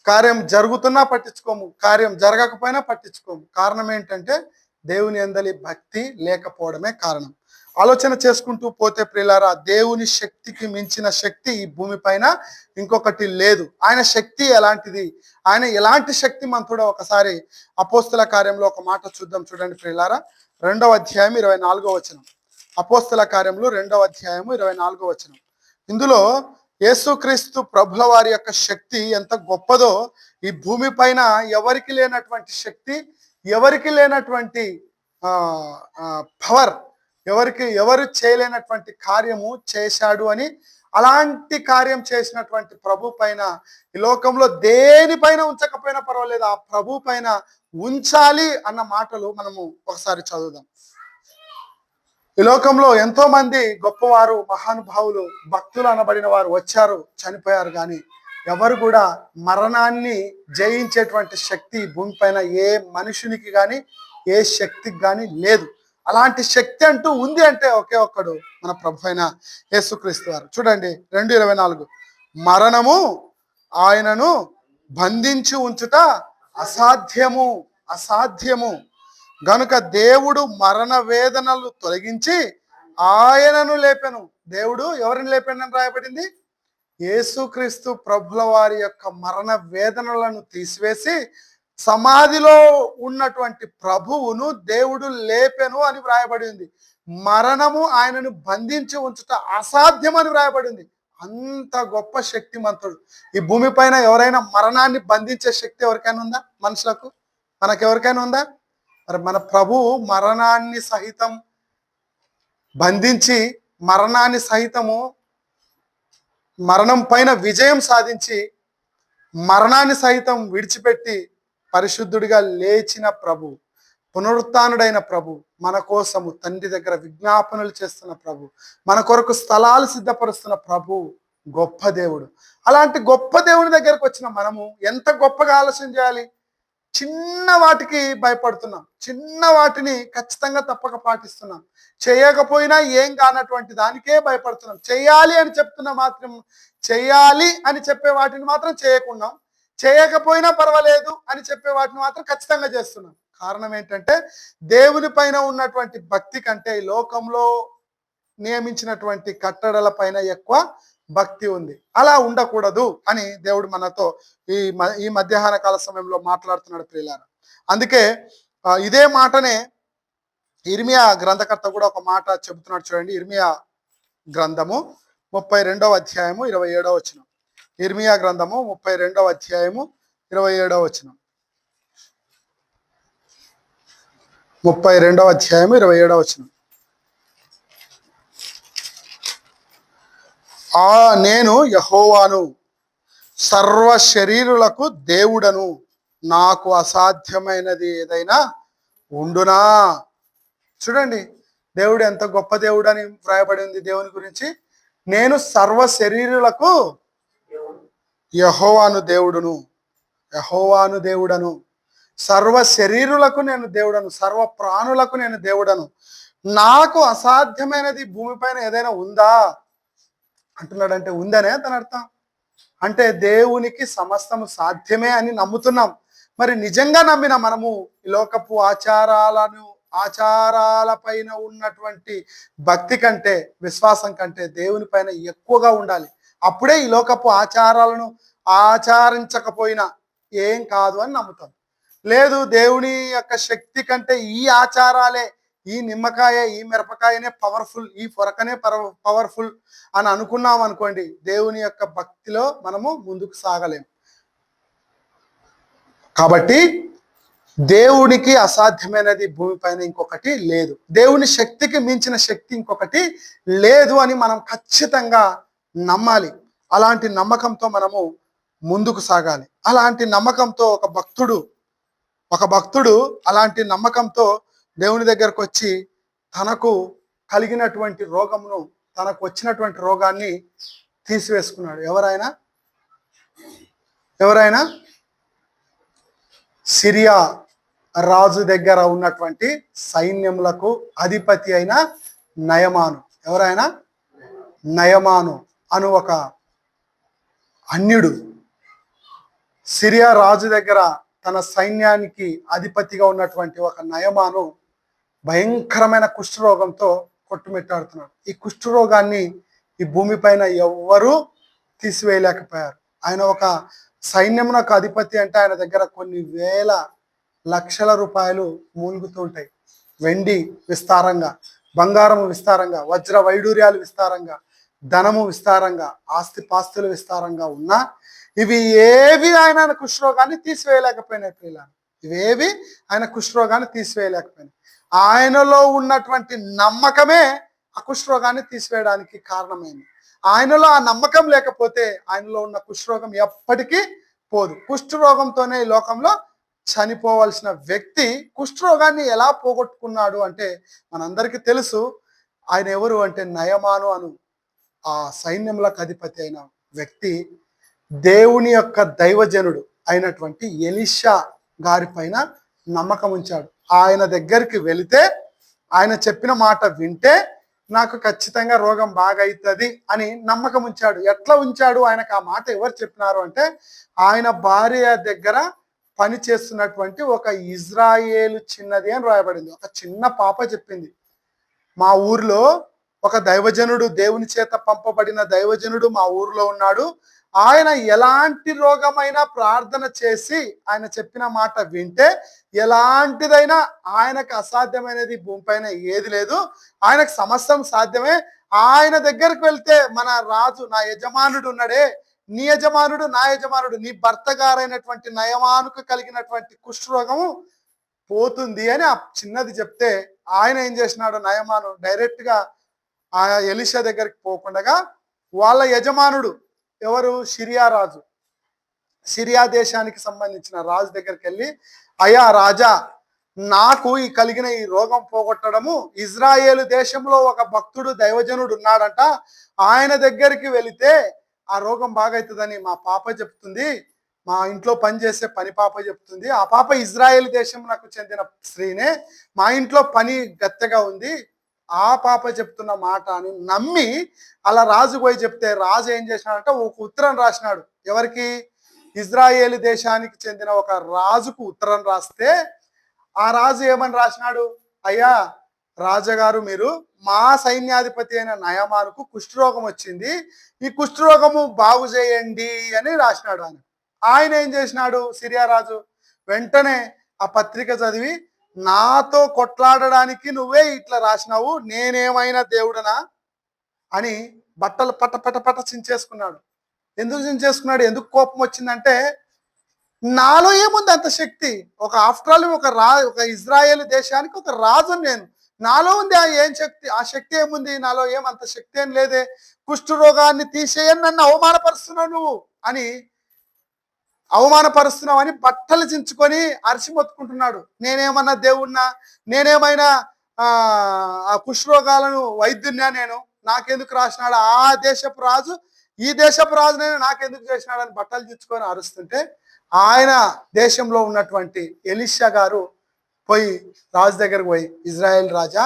కార్యం జరుగుతున్నా పట్టించుకోము, కార్యం జరగకపోయినా పట్టించుకోము. కారణం ఏంటంటే దేవుని యందలి భక్తి లేకపోవడమే కారణం. ఆలోచన చేసుకుంటూ పోతే ప్రియులారా, దేవుని శక్తికి మించిన శక్తి ఈ భూమి పైన ఇంకొకటి లేదు. ఆయన శక్తి ఎలాంటిది, ఆయన ఎలాంటి శక్తిమంతుడో ఒకసారి అపోస్తల కార్యంలో ఒక మాట చూద్దాం. చూడండి ప్రియులారా, 2వ అధ్యాయం 24వ వచనం. అపోస్తల కార్యములు 2వ అధ్యాయము 24వ వచనం. ఇందులో యేసుక్రీస్తు ప్రభుల వారి యొక్క శక్తి ఎంత గొప్పదో, ఈ భూమి పైన ఎవరికి లేనటువంటి శక్తి, ఎవరికి లేనటువంటి పవర్, ఎవరు చేయలేనటువంటి కార్యము చేశాడు అని, అలాంటి కార్యం చేసినటువంటి ప్రభు పైన ఈ లోకంలో దేనిపైన ఉంచకపోయినా పర్వాలేదు, ఆ ప్రభు పైన ఉంచాలి అన్న మాటలు మనము ఒకసారి చదువుదాం. ఈ లోకంలో ఎంతో మంది గొప్పవారు, మహానుభావులు, భక్తులు అనబడిన వారు వచ్చారు, చనిపోయారు. కానీ ఎవరు కూడా మరణాన్ని జయించేటువంటి శక్తి భూమి పైన ఏ మనుషునికి కానీ, ఏ శక్తికి కానీ లేదు. అలాంటి శక్తి అంటూ ఉంది అంటే ఒకే ఒక్కడు, మన ప్రభు అయిన యేసుక్రీస్తు వారు. చూడండి 2:24, మరణము ఆయనను బంధించి ఉంచుట అసాధ్యము గనుక దేవుడు మరణ వేదనలు తొలగించి ఆయనను లేపెను. దేవుడు ఎవరిని లేపానని రాయబడింది? యేసుక్రీస్తు ప్రభుల వారి యొక్క మరణ వేదనలను తీసివేసి సమాధిలో ఉన్నటువంటి ప్రభువును దేవుడు లేపెను అని వ్రాయబడింది. మరణము ఆయనను బంధించి ఉంచుట అసాధ్యమని వ్రాయబడింది. అంత గొప్ప శక్తిమంతుడు. ఈ భూమి పైన ఎవరైనా మరణాన్ని బంధించే శక్తి ఎవరికైనా ఉందా? మనుషులకు, మనకెవరికైనా ఉందా? మరి మన ప్రభువు మరణాన్ని సహితం బంధించి, మరణాన్ని సహితము మరణం పైన విజయం సాధించి, మరణాన్ని సైతం విడిచిపెట్టి పరిశుద్ధుడిగా లేచిన ప్రభు, పునరుత్థానుడైన ప్రభు, మన కోసము తండ్రి దగ్గర విజ్ఞాపనలు చేస్తున్న ప్రభు, మన కొరకు స్థలాలు సిద్ధపరుస్తున్న ప్రభు గొప్ప దేవుడు. అలాంటి గొప్ప దేవుని దగ్గరకు వచ్చిన మనము ఎంత గొప్పగా ఆలోచన చేయాలి. చిన్న వాటికి భయపడుతున్నాం, చిన్న వాటిని ఖచ్చితంగా తప్పక పాటిస్తున్నాం, చేయకపోయినా ఏం కానటువంటి దానికే భయపడుతున్నాం. చేయాలి అని చెప్తున్నా మాత్రం, చేయాలి అని చెప్పే వాటిని మాత్రం చేయకుండా, చేయకపోయినా పర్వాలేదు అని చెప్పే వాటిని మాత్రం ఖచ్చితంగా చేస్తున్నాం. కారణం ఏంటంటే దేవుని పైన ఉన్నటువంటి భక్తి కంటే ఈ లోకంలో నియమించినటువంటి కట్టడల పైన ఎక్కువ భక్తి ఉంది. అలా ఉండకూడదు అని దేవుడు మనతో ఈ మధ్యాహ్న కాల సమయంలో మాట్లాడుతున్నాడు ప్రియులారా. అందుకే ఇదే మాటనే ఇర్మియా గ్రంథకర్త కూడా ఒక మాట చెబుతున్నాడు చూడండి. ఇర్మియా గ్రంథము 32వ అధ్యాయము 27వ వచనం. ఇర్మియా గ్రంథము 32వ అధ్యాయము 27వ వచనం. 32వ అధ్యాయము 27వ వచనం. నేను యెహోవాను, సర్వ శరీరులకు దేవుడను, నాకు అసాధ్యమైనది ఏదైనా ఉండునా. చూడండి, దేవుడు ఎంత గొప్ప దేవుడు అని వ్రాయబడి ఉంది దేవుని గురించి. నేను సర్వ శరీరులకు యెహోవాను దేవుడును, యెహోవాను దేవుడను, సర్వ శరీరులకు నేను దేవుడను, సర్వ ప్రాణులకు నేను దేవుడను, నాకు అసాధ్యమైనది భూమిపైన ఏదైనా ఉందా అంటున్నాడంటే ఉందనే తన అర్థం. అంటే దేవునికి సమస్తము సాధ్యమే అని నమ్ముతున్నాం. మరి నిజంగా నమ్మిన మనము ఈ లోకపు ఆచారాల పైన ఉన్నటువంటి భక్తి కంటే, విశ్వాసం కంటే దేవుని పైన ఎక్కువగా ఉండాలి. అప్పుడే ఈ లోకపు ఆచారాలను ఆచరించకపోయినా ఏం కాదు అని నమ్ముతాం. లేదు, దేవుని యొక్క శక్తి కంటే ఈ ఆచారాలే, ఈ నిమ్మకాయ, ఈ మిరపకాయనే పవర్ఫుల్, ఈ పొరకనే పవర్ఫుల్ అని అనుకున్నాం అనుకోండి, దేవుని యొక్క భక్తిలో మనము ముందుకు సాగలేం. కాబట్టి దేవునికి అసాధ్యమైనది భూమిపైన ఇంకొకటి లేదు, దేవుని శక్తికి మించిన శక్తి ఇంకొకటి లేదు అని మనం ఖచ్చితంగా నమ్మాలి. అలాంటి నమ్మకంతో మనము ముందుకు సాగాలి. అలాంటి నమ్మకంతో ఒక భక్తుడు అలాంటి నమ్మకంతో దేవుని దగ్గరకు వచ్చి తనకు కలిగినటువంటి రోగమును, తనకు వచ్చినటువంటి రోగాన్ని తీసివేసుకున్నాడు. ఎవరైనా సిరియా రాజు దగ్గర ఉన్నటువంటి సైన్యములకు అధిపతి అయిన నయమాను అను ఒక అన్యుడు సిరియా రాజు దగ్గర తన సైన్యానికి అధిపతిగా ఉన్నటువంటి ఒక నయమాను భయంకరమైన కుష్ఠరోగంతో కొట్టుమిట్టాడుతున్నాడు. ఈ కుష్ఠరోగాన్ని ఈ భూమిపైన ఎవ్వరూ తీసివేయలేకపోయారు. ఆయన ఒక సైన్యమునకు అధిపతి అంటే ఆయన దగ్గర కొన్ని వేల లక్షల రూపాయలు మూలుగుతుంటాయి. వెండి విస్తారంగా, బంగారము విస్తారంగా, వజ్ర వైడూర్యాలు విస్తారంగా, ధనము విస్తారంగా, ఆస్తిపాస్తులు విస్తారంగా ఉన్నా ఇవి ఏవి ఆయన కుష్ఠరోగాన్ని తీసివేయలేకపోయినాయి ప్రియులారా. ఇవేవి ఆయన కుష్ఠరోగాన్ని తీసివేయలేకపోయినాయి. ఆయనలో ఉన్నటువంటి నమ్మకమే ఆ కుష్ఠరోగాన్ని తీసివేయడానికి కారణమైంది. ఆయనలో ఆ నమ్మకం లేకపోతే ఆయనలో ఉన్న కుష్ఠరోగం ఎప్పటికీ పోదు. కుష్ఠరోగంతోనే ఈ లోకంలో చనిపోవలసిన వ్యక్తి కుష్ఠరోగాన్ని ఎలా పోగొట్టుకున్నాడు అంటే మనందరికీ తెలుసు. ఆయన ఎవరు అంటే నయమాను అను ఆ సైన్యములకు అధిపతి అయిన వ్యక్తి దేవుని యొక్క దైవజనుడు అయినటువంటి ఎలీషా గారి పైన నమ్మకం ఉంచాడు. ఆయన దగ్గరికి వెళితే, ఆయన చెప్పిన మాట వింటే నాకు ఖచ్చితంగా రోగం బాగవుతుంది అని నమ్మకం ఉంచాడు. ఎట్లా ఉంచాడు? ఆయనకు ఆ మాట ఎవరు చెప్పినారు అంటే ఆయన భార్య దగ్గర పని చేస్తున్నటువంటి ఒక ఇజ్రాయేలు చిన్నది అని రాయబడింది. ఒక చిన్న పాప చెప్పింది, మా ఊర్లో ఒక దైవజనుడు, దేవుని చేత పంపబడిన దైవజనుడు మా ఊర్లో ఉన్నాడు. ఆయన ఎలాంటి రోగమైనా ప్రార్థన చేసి ఆయన చెప్పిన మాట వింటే ఎలాంటిదైనా ఆయనకు అసాధ్యమైనది భూమిపైన ఏది లేదు. ఆయనకు సమస్తం సాధ్యమే. ఆయన దగ్గరికి వెళ్తే మన రాజు, నా యజమానుడు ఉన్నాడే, నీ యజమానుడు నా యజమానుడు, నీ భర్త గారైనటువంటి నయమానుకు కలిగినటువంటి కుష్ఠరోగము పోతుంది అని ఆ చిన్నది చెప్తే ఆయన ఏం చేసినాడు, నయమాను డైరెక్ట్ గా ఆ ఎలీషా దగ్గరికి పోకుండా వాళ్ళ యజమానుడు ఎవరు, సిరియా రాజు, సిరియా దేశానికి సంబంధించిన రాజు దగ్గరికి వెళ్ళి, అయ్యా రాజా, నాకు ఈ కలిగిన ఈ రోగం పోగొట్టడము, ఇజ్రాయేలు దేశంలో ఒక భక్తుడు దైవజనుడు ఉన్నాడంట, ఆయన దగ్గరికి వెళితే ఆ రోగం బాగవుతుందని మా పాప చెప్తుంది, మా ఇంట్లో పనిచేసే పని పాప చెప్తుంది. ఆ పాప ఇజ్రాయేల్ దేశంకు చెందిన స్త్రీనే, మా ఇంట్లో పని గత్తెగా ఉంది, ఆ పాప చెప్తున్న మాట అని నమ్మి అలా రాజు పోయి చెప్తే రాజు ఏం చేసినాడంటే ఒక ఉత్తరం రాసినాడు. ఎవరికి, ఇజ్రాయేల్ దేశానికి చెందిన ఒక రాజుకు ఉత్తరం రాస్తే ఆ రాజు ఏమని రాసినాడు, అయ్యా రాజగారు, మీరు మా సైన్యాధిపతి అయిన నయమానుకు కుష్ఠరోగం వచ్చింది, ఈ కుష్ఠరోగము బాగు చేయండి అని రాసినాడు. ఆయన ఏం చేసినాడు, సిరియా రాజు వెంటనే ఆ పత్రిక చదివి, నాతో కొట్లాడడానికి నువ్వే ఇట్లా రాసినావు, నేనేమైనా దేవుడనా అని బట్టలు పట పట పట చించేసుకున్నాడు. ఎందుకు చించేసుకున్నాడు, ఎందుకు కోపం వచ్చిందంటే, నాలో ఏముంది అంత శక్తి, ఒక ఆఫ్టర్ ఆల్ ఒక ఇజ్రాయేల్ దేశానికి ఒక రాజు నేను, నాలో ఉంది ఏం శక్తి, ఆ శక్తి ఏముంది, నాలో ఏమంత శక్తి ఏం లేదే, కుష్ఠరోగాన్ని తీసేయని నన్ను అవమానపరుస్తున్నావు నువ్వు అని, అవమానపరుస్తున్నావని బట్టలు చించుకొని అరిచి మొత్తుకుంటున్నాడు. నేనేమన్నా దేవుణ్ణా, నేనేమైనా ఆ కుష్ఠరోగాలను వైద్యున్నా, నేను నాకెందుకు రాసినాడు ఆ దేశపు రాజు, ఈ దేశపు రాజు నేను నాకెందుకు చేసినాడని బట్టలు చించుకొని అరుస్తుంటే ఆయన దేశంలో ఉన్నటువంటి ఎలీషా గారు పోయి రాజు దగ్గరకు పోయి, ఇజ్రాయెల్ రాజా,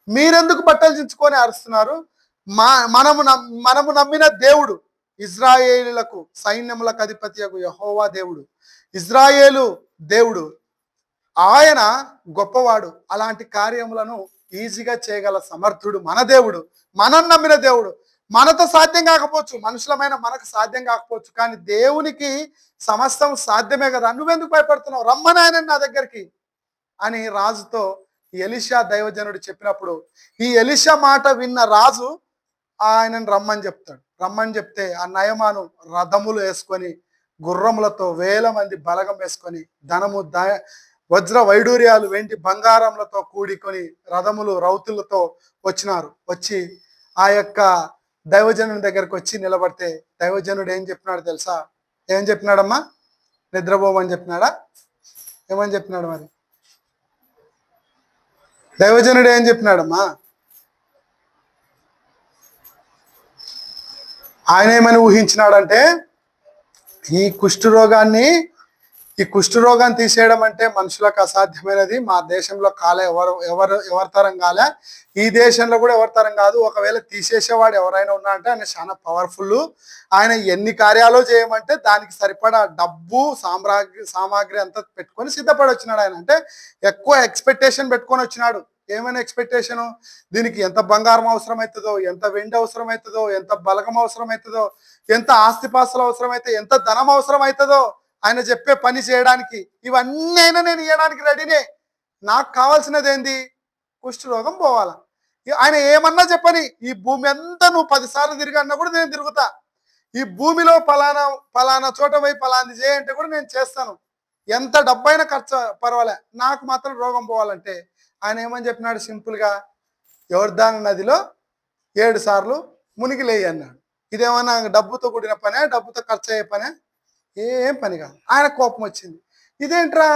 మీరెందుకు బట్టలు చించుకొని అరుస్తున్నారు, మనము నమ్మిన దేవుడు, ఇజ్రాయేలులకు సైన్యములకు అధిపతి యెహోవా దేవుడు, ఇజ్రాయేలు దేవుడు, ఆయన గొప్పవాడు, అలాంటి కార్యములను ఈజీగా చేయగల సమర్థుడు మన దేవుడు, మనం నమ్మిన దేవుడు. మనతో సాధ్యం కాకపోవచ్చు, మనుషులమైన మనకు సాధ్యం కాకపోవచ్చు, కానీ దేవునికి సమస్తం సాధ్యమే కదా, నువ్వెందుకు భయపడుతున్నావు, రమ్మని ఆయన నా దగ్గరికి అని రాజుతో ఎలీషా దైవజనుడు చెప్పినప్పుడు, ఈ ఎలీషా మాట విన్న రాజు ఆయనను రమ్మని చెప్తాడు. రమ్మని చెప్తే ఆ నయమాను రథములు వేసుకొని, గుర్రములతో వేల మంది బలగం వేసుకొని, ధనము వజ్ర వైడూర్యాలు వెండి బంగారములతో కూడుకొని రథములు రౌతులతో వచ్చినారు. వచ్చి ఆ యొక్క దైవజనుడి దగ్గరకు వచ్చి నిలబడితే దైవజనుడు ఏం చెప్పినాడు తెలుసా, ఏం చెప్పినాడమ్మా, నిద్రపోమని చెప్పినాడా, ఏమని చెప్పినాడు మరి, దైవజనుడు ఏం చెప్పినాడమ్మా, ఆయన ఏమని ఊహించినాడంటే, ఈ కుష్ఠరోగాన్ని తీసేయడం అంటే మనుషులకు అసాధ్యమైనది, మా దేశంలో కాలే, ఎవరి తరం కాలే, ఈ దేశంలో కూడా ఎవరి తరం కాదు, ఒకవేళ తీసేసేవాడు ఎవరైనా ఉన్నాడంటే ఆయన చాలా పవర్ఫుల్, ఆయన ఎన్ని కార్యాలు చేయమంటే దానికి సరిపడా డబ్బు సామాగ్రి అంతా పెట్టుకొని సిద్ధపడి వచ్చినాడు. ఆయన అంటే ఎక్కువ ఎక్స్పెక్టేషన్ పెట్టుకొని వచ్చినాడు. ఏమైనా ఎక్స్పెక్టేషను, దీనికి ఎంత బంగారం అవసరం అవుతుందో, ఎంత వెండి అవసరం అవుతుందో, ఎంత బలగం అవసరం అవుతుందో, ఎంత ఆస్తిపాస్తులు అవసరమైతే, ఎంత ధనం అవసరం అవుతుందో ఆయన చెప్పే పని చేయడానికి, ఇవన్నీ అయినా నేను ఇవ్వడానికి రెడీనే, నాకు కావాల్సినది ఏంది, కుష్ఠరోగం పోవాలా. ఆయన ఏమన్నా చెప్పని, ఈ భూమి అంతా నువ్వు 10 సార్లు తిరిగన్నా కూడా నేను తిరుగుతా, ఈ భూమిలో పలానా చోట పోయి పలాంది చేయంటే కూడా నేను చేస్తాను, ఎంత డబ్బైనా ఖర్చు పర్వాలే, నాకు మాత్రం రోగం పోవాలంటే ఆయన ఏమని చెప్పినాడు, సింపుల్గా, యోర్దాను నదిలో 7 సార్లు మునిగి లేయి అన్నాడు. ఇదేమన్నా డబ్బుతో కూడిన పనే, డబ్బుతో ఖర్చు అయ్యే పనే, ఏం పని కాదు. ఆయన కోపం వచ్చింది, ఇదేంట్రా,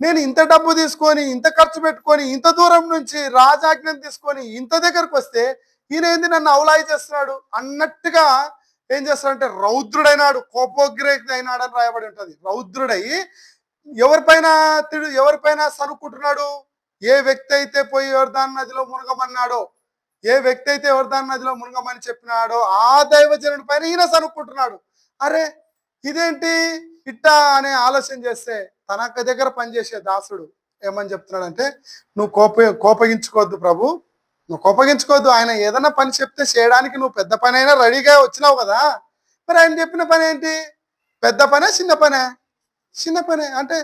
నేను ఇంత డబ్బు తీసుకొని, ఇంత ఖర్చు పెట్టుకొని, ఇంత దూరం నుంచి రాజాజ్ఞను తీసుకొని ఇంత దగ్గరకు వస్తే ఈయన ఏంది నన్ను అవలాయి చేస్తున్నాడు అన్నట్టుగా ఏం చేస్తాడంటే రౌద్రుడైనాడు, కోపోగ్రహిత అయినాడు అని రాయబడి ఉంటుంది. రౌద్రుడై ఎవరిపైన సనుక్కుంటున్నాడు, ఏ వ్యక్తి అయితే పోయి యోర్దాను నదిలో మునగమన్నాడో, ఏ వ్యక్తి అయితే యోర్దాను నదిలో మునగమని చెప్పినాడో ఆ దైవజనుడి పైన ఈయన సనుక్కుంటున్నాడు. అరే ఇదేంటి ఇట్టా అనే ఆలోచన చేస్తే తన దగ్గర పనిచేసే దాసుడు ఏమని చెప్తున్నాడంటే, నువ్వు కోపగించుకోవద్దు ప్రభు, నువ్వు కోపగించుకోవద్దు. ఆయన ఏదైనా పని చెప్తే చేయడానికి నువ్వు పెద్ద పని అయినా రెడీగా వచ్చినావు కదా. మరి ఆయన చెప్పిన పని ఏంటి? పెద్ద పనే చిన్న పనే? చిన్న పనే. అంటే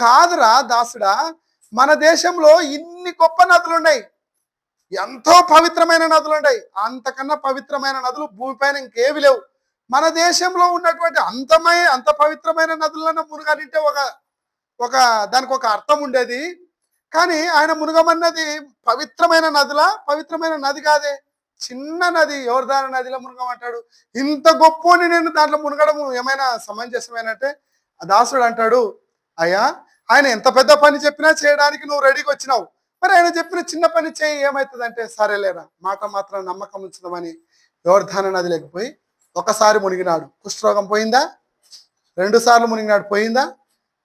కాదురా దాసుడా, మన దేశంలో ఇన్ని గొప్ప నదులు ఉన్నాయి, ఎంతో పవిత్రమైన నదులు ఉన్నాయి. అంతకన్నా పవిత్రమైన నదులు భూమిపైన ఇంకేవి లేవు. మన దేశంలో ఉన్నటువంటి అంత పవిత్రమైన నదులను మునగాలంటే ఒక ఒక దానికి ఒక అర్థం ఉండేది. కానీ ఆయన మునగమన్నది పవిత్రమైన నదిలా? పవిత్రమైన నది కాదే, చిన్న నది. యోర్దాను నదిలో మునగమంటాడు. ఇంత గొప్పని నేను దాంట్లో మునగడం ఏమైనా సమంజసమేనంటే ఆ దాసుడు అంటాడు, అయ్యా ఆయన ఎంత పెద్ద పని చెప్పినా చేయడానికి నువ్వు రెడీగా వచ్చినావు, మరి ఆయన చెప్పిన చిన్న పని చేయి, ఏమవుతుందంటే సరేలేరా మాట మాత్రం నమ్మకం ఉంచుదామని యోర్దాను నదిలోకి పోయి ఒకసారి మునిగినాడు. కుష్ఠరోగం పోయిందా? 2 సార్లు మునిగినాడు. పోయిందా?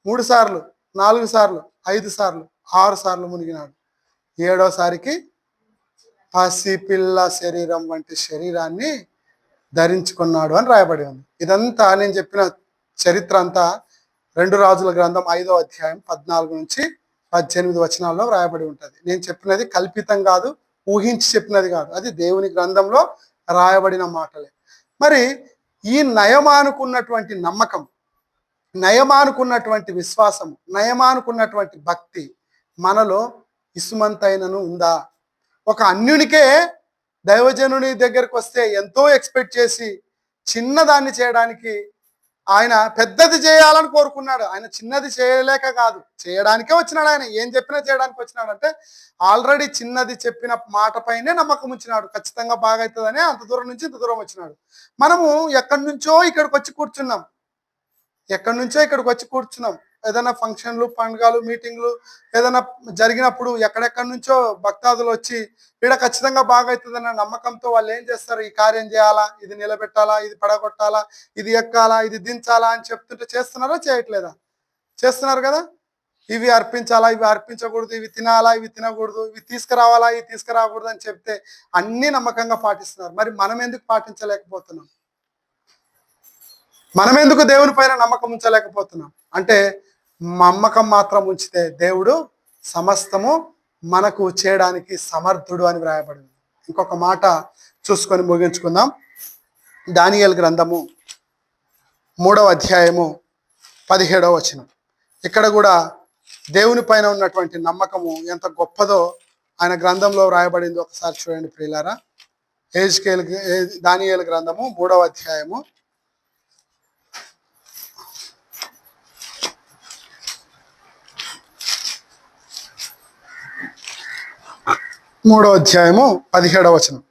3 సార్లు, 4 సార్లు, 5 సార్లు, 6 సార్లు మునిగినాడు. 7వసారికి పసిపిల్ల శరీరం వంటి శరీరాన్ని ధరించుకున్నాడు అని రాయబడి ఉంది. ఇదంతా నేను చెప్పిన చరిత్ర అంతా 2 రాజుల గ్రంథం 5వ అధ్యాయం 14 నుంచి 18 వచనాల్లో రాయబడి ఉంటుంది. నేను చెప్పినది కల్పితం కాదు, ఊహించి చెప్పినది కాదు, అది దేవుని గ్రంథంలో రాయబడిన మాటలే. మరి ఈ నయమానుకున్నటువంటి నమ్మకం, నయమానుకున్నటువంటి విశ్వాసము, నయమానుకున్నటువంటి భక్తి మనలో ఇసుమంతైనను ఉందా? ఒక అన్యునికే దైవజనుని దగ్గరకు వస్తే ఎంతో ఎక్స్పెక్ట్ చేసి చిన్నదాన్ని చేయడానికి ఆయన పెద్దది చేయాలని కోరుకున్నాడు. ఆయన చిన్నది చేయలేక కాదు, చేయడానికే వచ్చినాడు. ఆయన ఏం చెప్పినా చేయడానికి వచ్చినాడు. అంటే ఆల్రెడీ చిన్నది చెప్పిన మాట పైనే నమ్మకం ఉంచినాడు. ఖచ్చితంగా బాగా అవుతుందని అంత దూరం నుంచి ఇంత దూరం వచ్చినాడు. మనము ఎక్కడి నుంచో ఇక్కడికి వచ్చి కూర్చున్నాం, ఏదైనా ఫంక్షన్లు, పండుగలు, మీటింగ్లు ఏదైనా జరిగినప్పుడు ఎక్కడెక్కడి నుంచో భక్తాదులు వచ్చి ఇక్కడ ఖచ్చితంగా బాగా అవుతుందన్న నమ్మకంతో వాళ్ళు ఏం చేస్తారు? ఈ కార్యం చేయాలా, ఇది నిలబెట్టాలా, ఇది పడగొట్టాలా, ఇది ఎక్కాలా, ఇది దించాలా అని చెప్తుంటే చేస్తున్నారా? చేయట్లేదా? చేస్తున్నారు కదా. ఇవి అర్పించాలా, ఇవి అర్పించకూడదు, ఇవి తినాలా, ఇవి తినకూడదు, ఇవి తీసుకురావాలా, ఇవి తీసుకురాకూడదు అని చెప్తే అన్ని నమ్మకంగా పాటిస్తున్నారు. మరి మనం ఎందుకు పాటించలేకపోతున్నాం? మనం ఎందుకు దేవుని పైన నమ్మకం ఉంచలేకపోతున్నాం? అంటే నమ్మకం మాత్రం ఉంచితే దేవుడు సమస్తము మనకు చేయడానికి సమర్థుడు అని వ్రాయబడింది. ఇంకొక మాట చూసుకొని ముగించుకుందాం. దానియేలు గ్రంథము 3వ అధ్యాయము 17వ వచనం. ఇక్కడ కూడా దేవుని పైన ఉన్నటువంటి నమ్మకము ఎంత గొప్పదో ఆయన గ్రంథంలో వ్రాయబడింది. ఒకసారి చూడండి ప్రియులారా. దానియేలు గ్రంథము 3వ అధ్యాయము 17వ వచనం.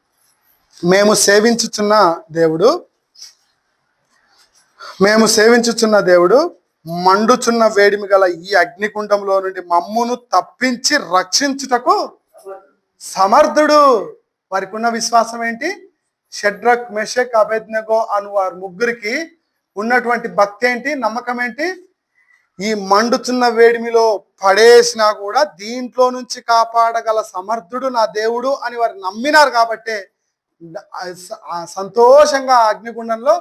మేము సేవించుచున్న దేవుడు మండుచున్న వేడిమి గల ఈ అగ్నికుండంలో నుండి మమ్మును తప్పించి రక్షించుటకు సమర్థుడు. వారికి ఉన్న విశ్వాసం ఏంటి? షడ్రక్, మెషక్, అబేద్నెగో అను వారు ముగ్గురికి ఉన్నటువంటి భక్తి ఏంటి? నమ్మకం ఏంటి? ఈ మండుచున్న వేడిమిలో పడేసినా కూడా దీంట్లో నుంచి కాపాడగల సమర్థుడు నా దేవుడు అని వారు నమ్మినారు. కాబట్టి సంతోషంగా అగ్నిగుండంలో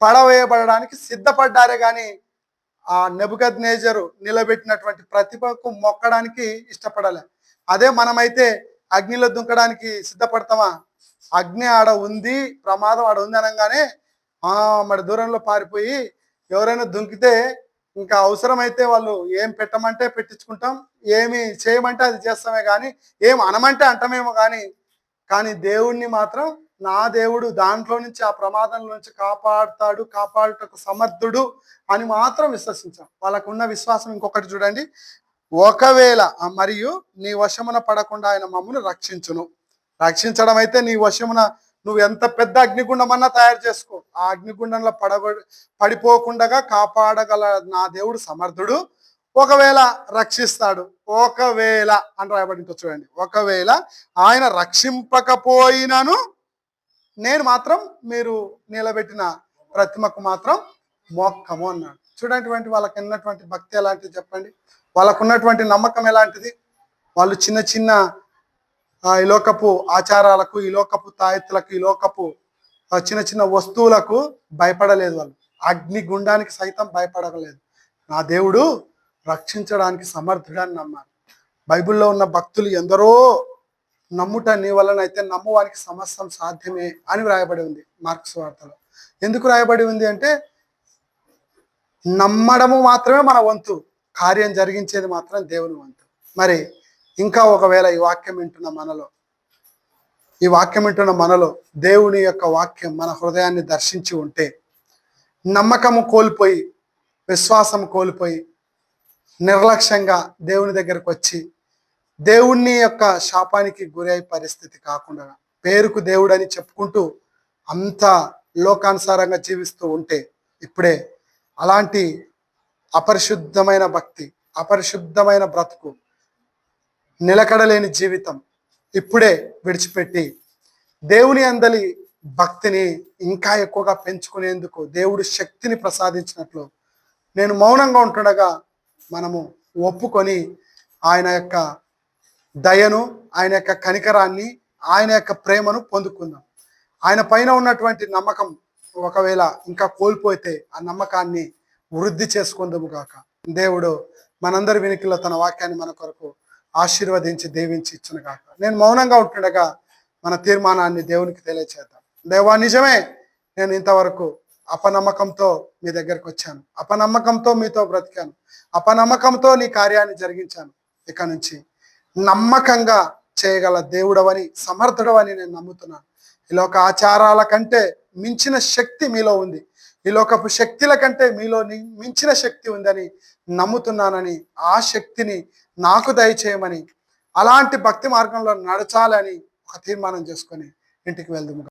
పడవేయబడడానికి సిద్ధపడ్డారే కానీ ఆ నెబుకద్నెజరు నిలబెట్టినటువంటి ప్రతిభకు మొక్కడానికి ఇష్టపడలే. అదే మనమైతే అగ్నిలో దుంకడానికి సిద్ధపడతామా? అగ్ని ఆడ ఉంది, ప్రమాదం ఆడ ఉంది అనగానే మరి దూరంలో పారిపోయి ఎవరైనా దుంకితే ఇంకా అవసరమైతే వాళ్ళు ఏం పెట్టమంటే పెట్టించుకుంటాం, ఏమి చేయమంటే అది చేస్తామే కానీ, ఏం అనమంటే అంటమేమో కానీ దేవుణ్ణి మాత్రం నా దేవుడు దాంట్లో నుంచి, ఆ ప్రమాదంలో నుంచి కాపాడుతాడు, కాపాడుటకు సమర్థుడు అని మాత్రం విశ్వసించాం. వాళ్ళకున్న విశ్వాసం ఇంకొకటి చూడండి. ఒకవేళ మరియు నీ వశమున పడకుండా ఆయన మమ్మల్ని రక్షించును. రక్షించడం అయితే నీ వశమున నువ్వు ఎంత పెద్ద అగ్నిగుండం అన్నా తయారు చేసుకో, ఆ అగ్నిగుండంలో పడిపోకుండా కాపాడగల నా దేవుడు సమర్థుడు. ఒకవేళ రక్షిస్తాడు, ఒకవేళ అని రాయబడి చూడండి. ఒకవేళ ఆయన రక్షింపకపోయినను నేను మాత్రం మీరు నిలబెట్టిన ప్రతిమకు మాత్రం మోక్కము అన్నాడు. చూడటువంటి వాళ్ళకి ఉన్నటువంటి భక్తి ఎలాంటిది చెప్పండి? వాళ్ళకు ఉన్నటువంటి నమ్మకం ఎలాంటిది? వాళ్ళు చిన్న చిన్న ఈ లోకపు ఆచారాలకు, ఈ లోకపు తాయెత్తులకు, ఈ లోకపు చిన్న చిన్న వస్తువులకు భయపడలేదు. వాళ్ళు అగ్ని గుండానికి సైతం భయపడలేదు. నా దేవుడు రక్షించడానికి సమర్థుడని నమ్మారు. బైబిల్లో ఉన్న భక్తులు ఎందరో నమ్ముట నీ వలన అయితే నమ్మువానికి సమస్తం సాధ్యమే అని వ్రాయబడి ఉంది మార్క్స్ వార్తలో. ఎందుకు రాయబడి ఉంది అంటే నమ్మడము మాత్రమే మన వంతు, కార్యం జరిగించేది మాత్రం దేవుని వంతు. మరి ఇంకా ఒకవేళ ఈ వాక్యం వింటున్న మనలో దేవుని యొక్క వాక్యం మన హృదయాన్ని దర్శించి ఉంటే, నమ్మకము కోల్పోయి, విశ్వాసం కోల్పోయి, నిర్లక్ష్యంగా దేవుని దగ్గరకు వచ్చి దేవుని యొక్క శాపానికి గురి అయి పరిస్థితి కాకుండా, పేరుకు దేవుడని చెప్పుకుంటూ అంత లోకానుసారంగా జీవిస్తూ ఉంటే, ఇప్పుడే అలాంటి అపరిశుద్ధమైన భక్తి, అపరిశుద్ధమైన బ్రతుకు, నిలకడలేని జీవితం ఇప్పుడే విడిచిపెట్టి దేవుని అందలి భక్తిని ఇంకా ఎక్కువగా పెంచుకునేందుకు దేవుడు శక్తిని ప్రసాదించినట్లు నేను మౌనంగా ఉంటుండగా మనము ఒప్పుకొని ఆయన యొక్క దయను, ఆయన యొక్క కనికరాన్ని, ఆయన యొక్క ప్రేమను పొందుకుందాం. ఆయన పైన ఉన్నటువంటి నమ్మకం ఒకవేళ ఇంకా కోల్పోతే ఆ నమ్మకాన్ని వృద్ధి చేసుకుందాము గాక. దేవుడు మనందరి వినికిలో తన వాక్యాన్ని మన కొరకు ఆశీర్వదించి దీవించి ఇచ్చును గాక. నేను మౌనంగా ఉంటుండగా మన తీర్మానాన్ని దేవునికి తెలియచేద్దాం. దేవా, నిజమే, నేను ఇంతవరకు అపనమ్మకంతో మీ దగ్గరకు వచ్చాను, అపనమ్మకంతో మీతో బ్రతికాను, అపనమ్మకంతో నీ కార్యాన్ని జరిగించాను. ఇక నుంచి నమ్మకంగా చేయగల దేవుడవని, సమర్థుడవని నేను నమ్ముతున్నాను. ఈ లోక ఆచారాల కంటే మించిన శక్తి మీలో ఉంది, ఈ లోకపు శక్తుల కంటే మీలో మించిన శక్తి ఉందని నమ్ముతున్నానని, ఆ శక్తిని నాకు దయచేయమని, అలాంటి భక్తి మార్గంలో నడచాలని ఒక తీర్మానం చేసుకొని ఇంటికి వెళ్దాము.